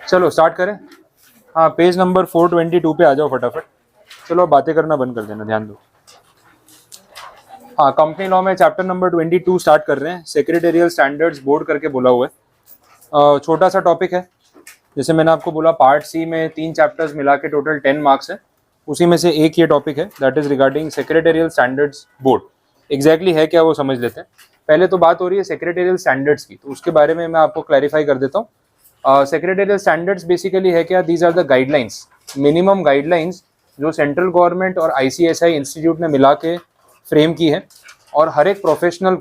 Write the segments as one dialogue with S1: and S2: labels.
S1: चलो स्टार्ट करें। हाँ, पेज नंबर 422 पे आ जाओ फटाफट। चलो बातें करना बंद कर देना, ध्यान दो। हाँ, कंपनी लॉ में चैप्टर नंबर 22 स्टार्ट कर रहे हैं। सेक्रेटेरियल स्टैंडर्ड्स बोर्ड करके बोला हुआ है। छोटा सा टॉपिक है, जैसे मैंने आपको बोला पार्ट सी में 3 चैप्टर्स मिला के टोटल 10 मार्क्स है, उसी में से एक ये टॉपिक है, that is regarding secretarial standards board. Exactly है क्या वो समझ लेते हैं। पहले तो बात हो रही है सेक्रेटेरियल स्टैंडर्ड्स की, तो उसके बारे में मैं आपको क्लैरिफाई कर देता हूँ। सेक्रेटेरियल स्टैंडर्ड्स बेसिकली है क्या, these are the guidelines, minimum guidelines जो सेंट्रल गवर्नमेंट और ICSI इंस्टीट्यूट ने मिला के फ्रेम की है, और हर एक प्रोफेशनल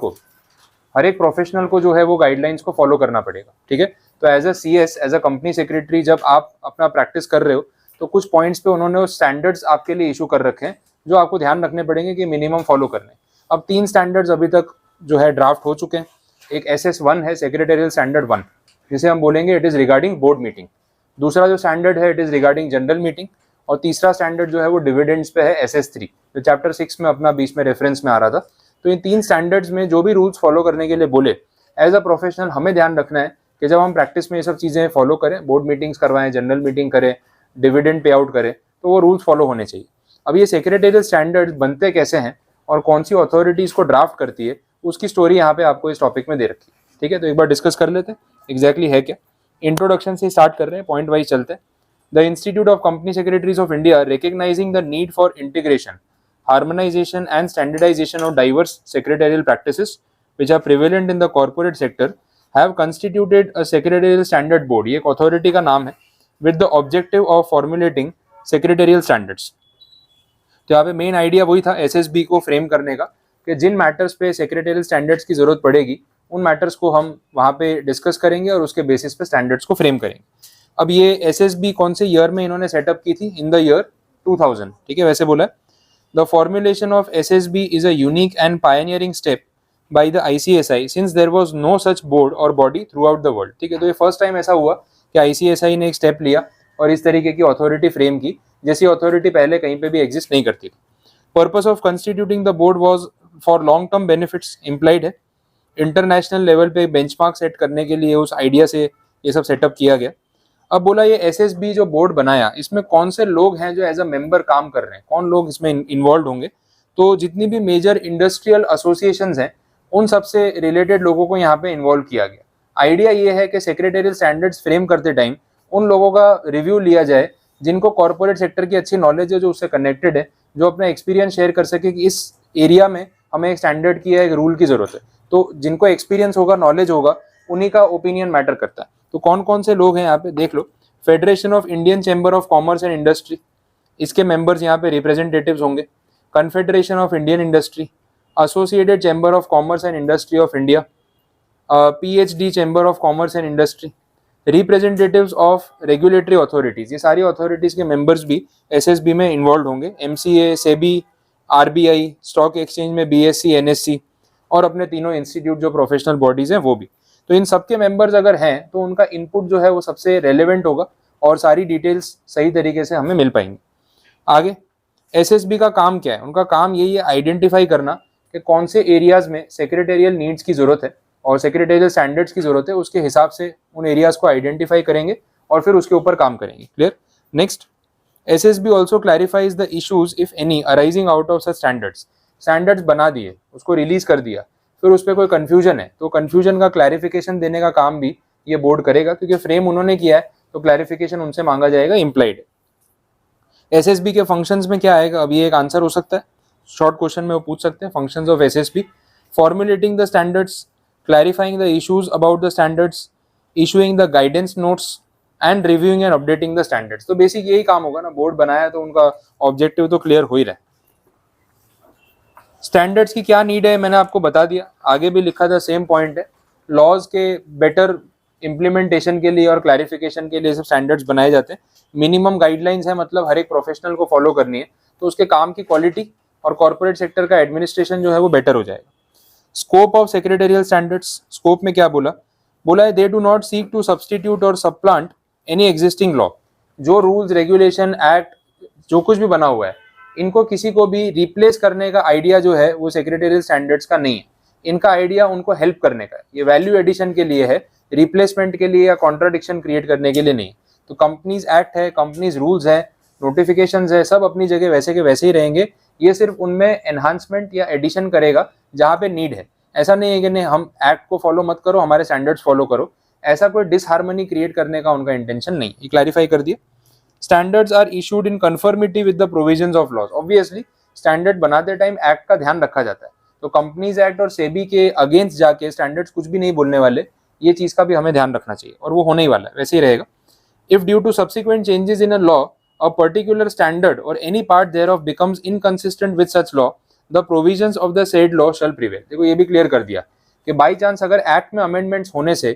S1: को जो है वो गाइडलाइंस को फॉलो करना पड़ेगा। ठीक है, तो as a CS, as a company secretary, जब आप अपना प्रैक्टिस कर रहे हो तो कुछ पॉइंट्स पे उन्होंने स्टैंडर्ड्स आपके लिए इशू कर रखे हैं जो आपको ध्यान रखने पड़ेंगे कि मिनिमम फॉलो करने। अब 3 स्टैंडर्ड्स अभी तक जो है ड्राफ्ट हो चुके हैं। एक SS1 है, सेक्रेटेरियल स्टैंडर्ड 1, जिसे हम बोलेंगे it is regarding board meeting. दूसरा जो स्टैंडर्ड है it is regarding general meeting, और तीसरा स्टैंडर्ड जो है वो डिविडेंड्स पे है, SS3, जो चैप्टर 6 में अपना बीच में रेफरेंस में आ रहा था। तो इन 3 स्टैंडर्ड्स में जो भी रूल्स फॉलो करने के लिए बोले, एज अ प्रोफेशनल हमें ध्यान रखना है कि जब हम प्रैक्टिस में ये सब चीज़ें फॉलो करें, बोर्ड मीटिंग्स करवाएं, जनरल मीटिंग करें, डिविडेंड पे आउट करें, तो वो रूल्स फॉलो होने चाहिए। अब ये सेक्रेटेरियल स्टैंडर्ड्स बनते कैसे हैं और कौन सी अथॉरिटीज़ को ड्राफ्ट करती है, उसकी स्टोरी यहाँ पे आपको इस टॉपिक में दे रखी है। ठीक है, तो एक बार डिस्कस कर लेते हैं एग्जैक्टली है क्या। इंट्रोडक्शन से स्टार्ट कर रहे हैं, पॉइंट वाइज चलते हैं। The institute of company secretaries of India recognising the need for integration, harmonization and standardization of diverse secretarial practices which are prevalent in the corporate sector have constituted a secretarial standard board, ये एक authority का नाम है, with the objective of formulating secretarial standards। तो यहाँ पे main idea वही था SSB को फ्रेम करने का कि जिन मैटर्स पे सेक्रेटेरियल स्टैंडर्ड्स की जरूरत पड़ेगी उन मैटर्स को हम वहाँ पे डिस्कस करेंगे और उसके बेसिस पे स्टैंडर्ड्स को फ्रेम करेंगे। अब ये SSB कौन से ईयर में इन्होंने सेटअप की थी, इन द ईयर 2000। ठीक है, वैसे बोला है The formulation of SSB is a unique and pioneering step by the ICSI since there was no such board or body throughout the world। ठीक है, तो ये फर्स्ट टाइम ऐसा हुआ कि ICSI ने एक स्टेप लिया और इस तरीके की अथॉरिटी फ्रेम की, जैसी अथॉरिटी पहले कहीं पे भी एग्जिस्ट नहीं करती थी। Purpose of constituting the board was for long term benefits, implied है। इंटरनेशनल लेवल पे बेंचमार्क सेट करने के लिए उस आइडिया से ये सब सेटअप किया गया। अब बोला ये SSB जो बोर्ड बनाया, इसमें कौन से लोग हैं जो एज अ मेंबर काम कर रहे हैं, कौन लोग इसमें इन्वॉल्व होंगे। तो जितनी भी मेजर इंडस्ट्रियल एसोसिएशंस हैं उन सबसे रिलेटेड लोगों को यहाँ पे इन्वॉल्व किया गया। आइडिया ये है कि सेक्रेटेरियल स्टैंडर्ड्स फ्रेम करते टाइम उन लोगों का रिव्यू लिया जाए जिनको कॉर्पोरेट सेक्टर की अच्छी नॉलेज है, जो उससे कनेक्टेड है, जो अपना एक्सपीरियंस शेयर कर सके कि इस एरिया में हमें एक स्टैंडर्ड की या एक रूल की जरूरत है। तो जिनको एक्सपीरियंस होगा, नॉलेज होगा, उन्हीं का ओपिनियन मैटर करता है। तो कौन कौन से लोग हैं यहाँ पे देख लो। Federation of Indian chamber of commerce and industry, इसके मेंबर्स यहाँ पे रिप्रेजेंटेटिव्स होंगे। Confederation of Indian industry, associated chamber of commerce and industry of India, PhD chamber of commerce and industry, representatives of regulatory authorities, ये सारी authorities के members भी SSB में involve होंगे। MCA, SEBI, RBI, stock exchange में BSE, NSE, और अपने तीनों इंस्टीट्यूट जो प्रोफेशनल बॉडीज हैं वो भी। तो इन सबके मेंबर्स अगर हैं तो उनका इनपुट जो है वो सबसे रेलेवेंट होगा और सारी डिटेल्स सही तरीके से हमें मिल पाएंगी। आगे SSB का काम क्या है, उनका काम यही है आइडेंटिफाई करना कि कौन से एरियाज में सेक्रेटेरियल नीड्स की जरूरत है और सेक्रेटेरियल स्टैंडर्ड्स की जरूरत है, उसके हिसाब से उन एरियाज को आइडेंटिफाई करेंगे और फिर उसके ऊपर काम करेंगे। Clear. Next, SSB also clarifies the issues if any arising out of such standards. Standards बना दिए, उसको रिलीज कर दिया, फिर उस पर कोई कंफ्यूजन है तो कंफ्यूजन का क्लैरिफिकेशन देने का काम भी ये बोर्ड करेगा, क्योंकि फ्रेम उन्होंने किया है तो क्लैरिफिकेशन उनसे मांगा जाएगा, इम्प्लाइड है। SSB के फंक्शंस में क्या आएगा, अब ये एक आंसर हो सकता है, शॉर्ट क्वेश्चन में वो पूछ सकते हैं। Functions of SSB, formulating the standards, clarifying the issues about the standards, issuing the guidance notes and reviewing and updating the standards. तो बेसिक यही काम होगा ना, बोर्ड बनाया तो उनका ऑब्जेक्टिव तो क्लियर हो ही रहा है। स्टैंडर्ड्स की क्या नीड है मैंने आपको बता दिया, आगे भी लिखा था, सेम पॉइंट है। लॉज के बेटर इम्प्लीमेंटेशन के लिए और क्लैरिफिकेशन के लिए सब स्टैंडर्ड्स बनाए जाते हैं। मिनिमम गाइडलाइंस है, मतलब हर एक प्रोफेशनल को फॉलो करनी है, तो उसके काम की क्वालिटी और कॉर्पोरेट सेक्टर का एडमिनिस्ट्रेशन जो है वो बेटर हो जाएगा। Scope of secretarial standards, scope में क्या बोला है, they do not seek to substitute और सप्लांट एनी एग्जिस्टिंग लॉ। जो रूल्स, रेगुलेशन, एक्ट, जो कुछ भी बना हुआ है, इनको किसी को भी रिप्लेस करने का आइडिया जो है वो सेक्रेटेरियल स्टैंडर्ड्स का नहीं है। इनका आइडिया उनको हेल्प करने का है, ये वैल्यू एडिशन के लिए है रिप्लेसमेंट के लिए या कॉन्ट्राडिक्शन क्रिएट करने के लिए नहीं। तो कंपनीज एक्ट है, कंपनीज रूल्स है, नोटिफिकेशंस है, सब अपनी जगह वैसे के वैसे ही रहेंगे। ये सिर्फ उनमें एनहांसमेंट या एडिशन करेगा जहाँ पे नीड है। ऐसा नहीं है कि नहीं हम एक्ट को फॉलो मत करो, हमारे स्टैंडर्ड्स फॉलो करो, ऐसा कोई डिसहार्मनी क्रिएट करने का उनका इंटेंशन नहीं। ये क्लैरिफाई कर दिया। Standards are issued in conformity with the provisions of laws. Obviously standard बनाते टाइम एक्ट का ध्यान रखा जाता है, तो कंपनीज एक्ट और सेबी के अगेंस्ट जाके स्टैंडर्ड्स कुछ भी नहीं बोलने वाले, ये चीज का भी हमें ध्यान रखना चाहिए, और वो होने ही वाला है, वैसे ही रहेगा। If due to subsequent changes in a law a particular standard or any part thereof becomes inconsistent with such law, the provisions of the said law shall prevail। देखो ये भी क्लियर कर दिया कि बाई चांस अगर act में amendments होने से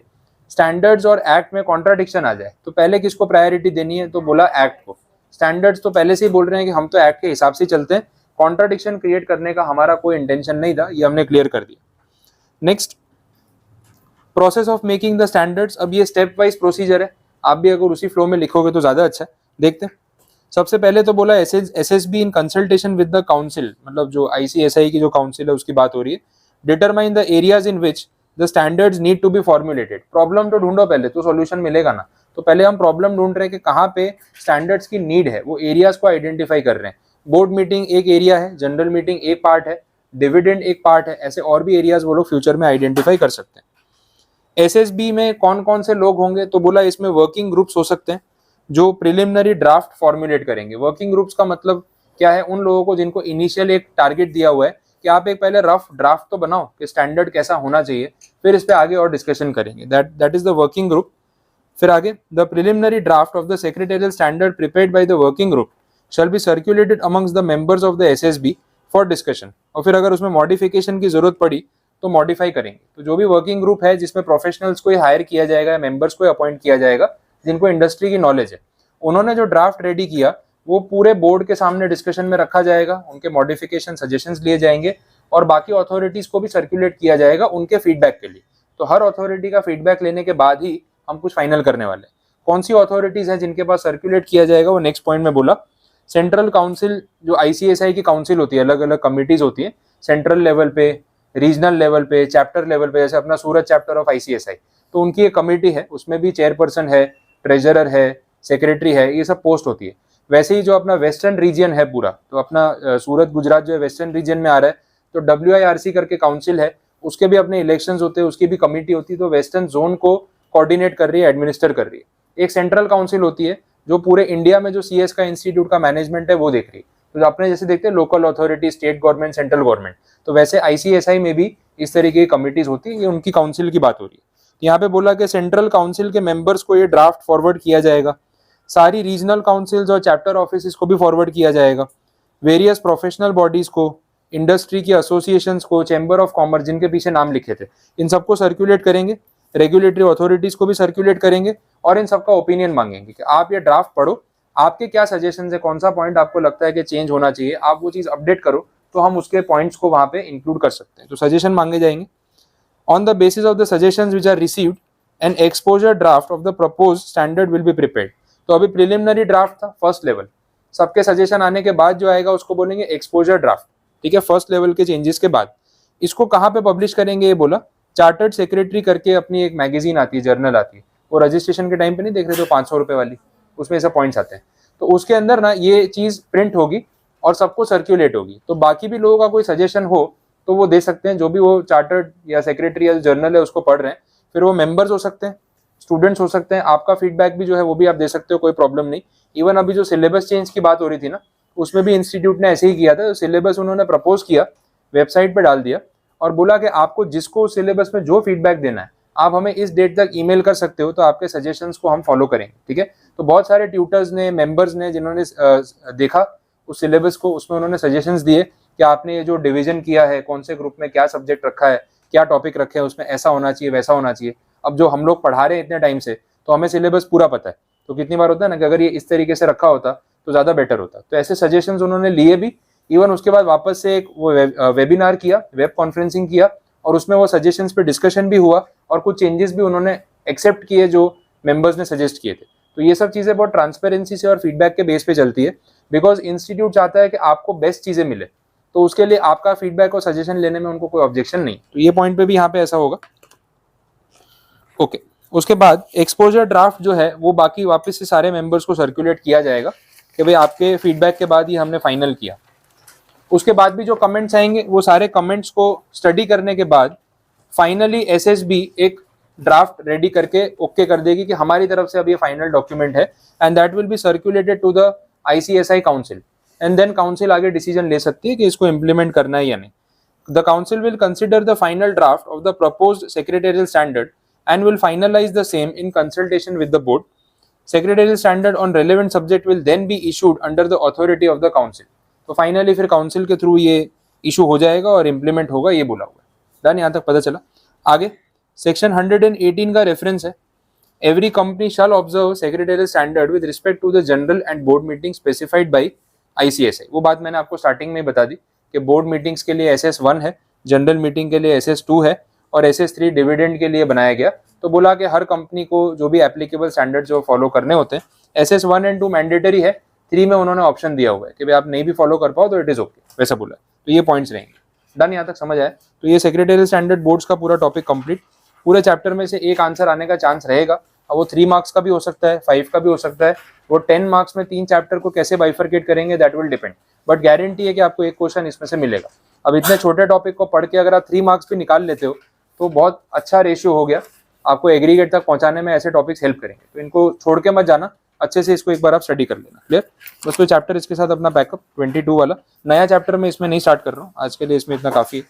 S1: स्टैंडर्ड्स और एक्ट में कॉन्ट्राडिक्शन आ जाए तो पहले किसको प्रायोरिटी देनी है, तो बोला एक्ट को। स्टैंडर्ड्स तो पहले से ही बोल रहे हैं कि हम तो एक्ट के हिसाब से चलते हैं, कॉन्ट्राडिक्शन क्रिएट करने का हमारा कोई इंटेंशन नहीं था, ये हमने क्लियर कर दिया। Next, process of making the standards. अब ये स्टेप वाइज प्रोसीजर है, आप भी अगर उसी फ्लो में लिखोगे तो ज्यादा अच्छा है। देखते हैं, सबसे पहले तो बोला SSB in consultation with the council, मतलब जो आईसीएसआई की जो काउंसिल है उसकी बात हो रही है। Determine the areas in which the standards need to be formulated. Problem तो ढूंढो पहले, तो सॉल्यूशन मिलेगा ना। तो पहले हम प्रॉब्लम ढूंढ रहे हैं कि कहाँ पे स्टैंडर्ड्स की नीड है, वो एरियाज को आइडेंटिफाई कर रहे हैं। बोर्ड मीटिंग एक एरिया है, जनरल मीटिंग एक पार्ट है, डिविडेंड एक पार्ट है, ऐसे और भी एरियाज वो लोग फ्यूचर में आइडेंटिफाई कर सकते हैं। एसएसबी में कौन कौन से लोग होंगे, तो बोला इसमें वर्किंग ग्रुप्स हो सकते हैं जो प्रिलिमिनरी ड्राफ्ट फॉर्मुलेट करेंगे। वर्किंग ग्रुप्स का मतलब क्या है, उन लोगों को जिनको इनिशियल एक टारगेट दिया हुआ है कि आप एक पहले रफ ड्राफ्ट तो बनाओ कि स्टैंडर्ड कैसा होना चाहिए, फिर इस पे आगे और डिस्कशन करेंगे। That is the working group. फिर आगे, the preliminary draft of the secretarial standard prepared by the working group shall be circulated amongst the members of the SSB for discussion. और फिर अगर उसमें मॉडिफिकेशन की जरूरत पड़ी तो मॉडिफाई करेंगे। तो जो भी वर्किंग ग्रुप है जिसमें प्रोफेशनल्स को हायर किया जाएगा, मेंबर्स को अपॉइंट किया जाएगा जिनको इंडस्ट्री की नॉलेज है, उन्होंने जो ड्राफ्ट रेडी किया वो पूरे बोर्ड के सामने डिस्कशन में रखा जाएगा, उनके मॉडिफिकेशन सजेशंस लिए जाएंगे और बाकी अथॉरिटीज को भी सर्कुलेट किया जाएगा उनके फीडबैक के लिए। तो हर अथॉरिटी का फीडबैक लेने के बाद ही हम कुछ फाइनल करने वाले हैं। कौन सी अथॉरिटीज हैं जिनके पास सर्कुलेट किया जाएगा, वो नेक्स्ट पॉइंट में बोला। सेंट्रल काउंसिल, जो आईसीएसआई की काउंसिल होती है, अलग अलग कमिटीज होती है, सेंट्रल लेवल पे, रीजनल लेवल पे, चैप्टर लेवल पे, जैसे अपना सूरत चैप्टर ऑफ आईसीएसआई, तो उनकी एक कमेटी है, उसमें भी चेयरपर्सन है, ट्रेजरर है, सेक्रेटरी है, ये सब पोस्ट होती है। वैसे ही जो अपना वेस्टर्न रीजन है पूरा, तो अपना सूरत गुजरात जो है वेस्टर्न रीजन में आ रहा है, तो WIRC करके काउंसिल है, उसके भी अपने इलेक्शंस होते हैं, उसकी भी कमेटी होती है, तो वेस्टर्न जोन को कोऑर्डिनेट कर रही है, एडमिनिस्टर कर रही है। एक सेंट्रल काउंसिल होती है जो पूरे इंडिया में जो CS का इंस्टीट्यूट का मैनेजमेंट है वो देख रही है। तो अपने जैसे देखते हैं local authority, state government, central government, तो वैसे ICSI में भी इस तरीके की कमिटीज होती है, ये उनकी काउंसिल की बात हो रही है। यहाँ पे बोला कि सेंट्रल काउंसिल के मेंबर्स को ये ड्राफ्ट फॉरवर्ड किया जाएगा, सारी रीजनल काउंसिल्स और चैप्टर ऑफिस को भी फॉरवर्ड किया जाएगा, वेरियस प्रोफेशनल बॉडीज को, इंडस्ट्री की एसोसिएशंस को, चैम्बर ऑफ कॉमर्स जिनके पीछे नाम लिखे थे, इन सबको सर्कुलेट करेंगे, रेगुलेटरी अथॉरिटीज को भी सर्कुलेट करेंगे और इन सबका ओपिनियन मांगेंगे कि आप ये ड्राफ्ट पढ़ो, आपके क्या सजेशंस है, कौन सा पॉइंट आपको लगता है कि चेंज होना चाहिए, आप वो चीज अपडेट करो तो हम उसके पॉइंट्स को वहां पे इंक्लूड कर सकते हैं। तो सजेशन मांगे जाएंगे। On the basis of the suggestions which are received an exposure draft of the proposed standard will be prepared. तो अभी प्रिलिमिनरी ड्राफ्ट था, फर्स्ट लेवल, सबके सजेशन आने के बाद जो आएगा उसको बोलेंगे एक्सपोजर ड्राफ्ट, ठीक है, फर्स्ट लेवल के चेंजेस के बाद। इसको कहाँ पे पब्लिश करेंगे, ये बोला चार्टर्ड सेक्रेटरी करके अपनी एक मैगजीन आती है, जर्नल आती है, वो रजिस्ट्रेशन के टाइम पे नहीं देख रहे, तो 500 रुपए वाली, उसमें ऐसे पॉइंट्स आते हैं, तो उसके अंदर ना ये चीज प्रिंट होगी और सबको सर्क्यूलेट होगी। तो बाकी भी लोगों का कोई सजेशन हो तो वो दे सकते हैं, जो भी वो चार्टर्ड या सेक्रेटरी या जर्नल है उसको पढ़ रहे हैं, फिर वो मेंबर्स हो सकते हैं, स्टूडेंट्स हो सकते हैं, आपका फीडबैक भी जो है वो भी आप दे सकते हो, कोई प्रॉब्लम नहीं। इवन अभी जो सिलेबस चेंज की बात हो रही थी ना, उसमें भी इंस्टीट्यूट ने ऐसे ही किया था, सिलेबस उन्होंने प्रपोज किया, वेबसाइट पे डाल दिया और बोला कि आपको जिसको सिलेबस में जो फीडबैक देना है आप हमें इस डेट तक ईमेल कर सकते हो, तो आपके सजेशंस को हम फॉलो करेंगे, ठीक है। तो बहुत सारे ट्यूटर्स ने, मेंबर्स ने, जिन्होंने देखा उस सिलेबस को, उसमें उन्होंने सजेशंस दिए कि आपने ये जो डिवीजन किया है, कौन से ग्रुप में क्या सब्जेक्ट रखा है, क्या टॉपिक रखे हैं, उसमें ऐसा होना चाहिए, वैसा होना चाहिए। अब जो हम लोग पढ़ा रहे हैं इतने टाइम से, तो हमें सिलेबस पूरा पता है, तो कितनी बार होता है ना कि अगर ये इस तरीके से रखा होता तो ज्यादा बेटर होता। तो ऐसे सजेशंस उन्होंने लिए भी। इवन उसके बाद वापस से एक वो वेबिनार किया, वेब कॉन्फ्रेंसिंग किया, और उसमें वो सजेशंस पे डिस्कशन भी हुआ और कुछ चेंजेस भी उन्होंने एक्सेप्ट किए जो मेंबर्स ने सजेस्ट किए थे। तो ये सब चीजें बहुत ट्रांसपेरेंसी से और फीडबैक के बेस पे चलती है, बिकॉज इंस्टीट्यूट चाहता है कि आपको बेस्ट चीजें मिले, तो उसके लिए आपका फीडबैक और सजेशन लेने में उनको कोई ऑब्जेक्शन नहीं। तो ये पॉइंट पे भी यहाँ पे ऐसा होगा। ओके, उसके बाद एक्सपोजर ड्राफ्ट जो है वो बाकी वापस से सारे मेंबर्स को सर्कुलेट किया जाएगा कि भाई आपके फीडबैक के बाद ही हमने फाइनल किया। उसके बाद भी जो कमेंट्स आएंगे वो सारे कमेंट्स को स्टडी करने के बाद फाइनली एसएसबी एक ड्राफ्ट रेडी करके ओके कर देगी कि हमारी तरफ से अब ये फाइनल डॉक्यूमेंट है, and that will be circulated to the ICSI council, and then council आगे डिसीजन ले सकती है कि इसको इम्प्लीमेंट करना है या नहीं। The council will consider the final draft of the proposed secretarial standard and will finalize the same in consultation with the board. Secretarial standard on relevant subject will then be issued under the authority of the council. तो finally फिर council के through ये issue हो जाएगा और implement होगा, ये बोला हुआ है। डन, यहाँ तक पता चला। आगे सेक्शन 118 का रेफरेंस है, every company shall observe secretarial standard with respect to the general and board meeting specified by ICSI. वो बात मैंने आपको स्टार्टिंग में बता दी कि बोर्ड मीटिंग्स के लिए SS1 है, जनरल मीटिंग के लिए SS2 है और SS3 डिविडेंड के लिए बनाया गया। तो बोला कि हर कंपनी को जो भी एप्लीकेबल स्टैंडर्ड्स जो फॉलो करने होते हैं, SS1 और 2 मैंडेटरी है, 3 में उन्होंने ऑप्शन दिया हुआ है कि भाई आप नहीं भी फॉलो कर पाओ तो इट इज ओके, वैसा बोला। तो ये पॉइंट्स रहेंगे। डन, यहाँ तक समझ आया? तो ये सेक्रेटरियल स्टैंडर्ड बोर्ड्स का पूरा टॉपिक कंप्लीट। पूरे चैप्टर में से एक आंसर आने का चांस रहेगा। अब वो 3 मार्क्स का भी हो सकता है, 5 का भी हो सकता है। वो 10 मार्क्स में 3 चैप्टर को कैसे बाइफरकेट करेंगे that will depend, but guarantee है कि आपको एक क्वेश्चन इसमें से मिलेगा। अब इतने छोटे टॉपिक को पढ़ के अगर आप 3 मार्क्स भी निकाल लेते हो तो बहुत अच्छा रेशियो हो गया, आपको एग्रीगेट तक पहुंचाने में ऐसे टॉपिक्स हेल्प करेंगे। तो इनको छोड़ के मत जाना, अच्छे से इसको एक बार आप स्टडी कर लेना। क्लियर? बस कोई चैप्टर इसके साथ अपना बैकअप 22 वाला नया चैप्टर में इसमें नहीं स्टार्ट कर रहा हूँ आज के लिए, इसमें इतना काफी है।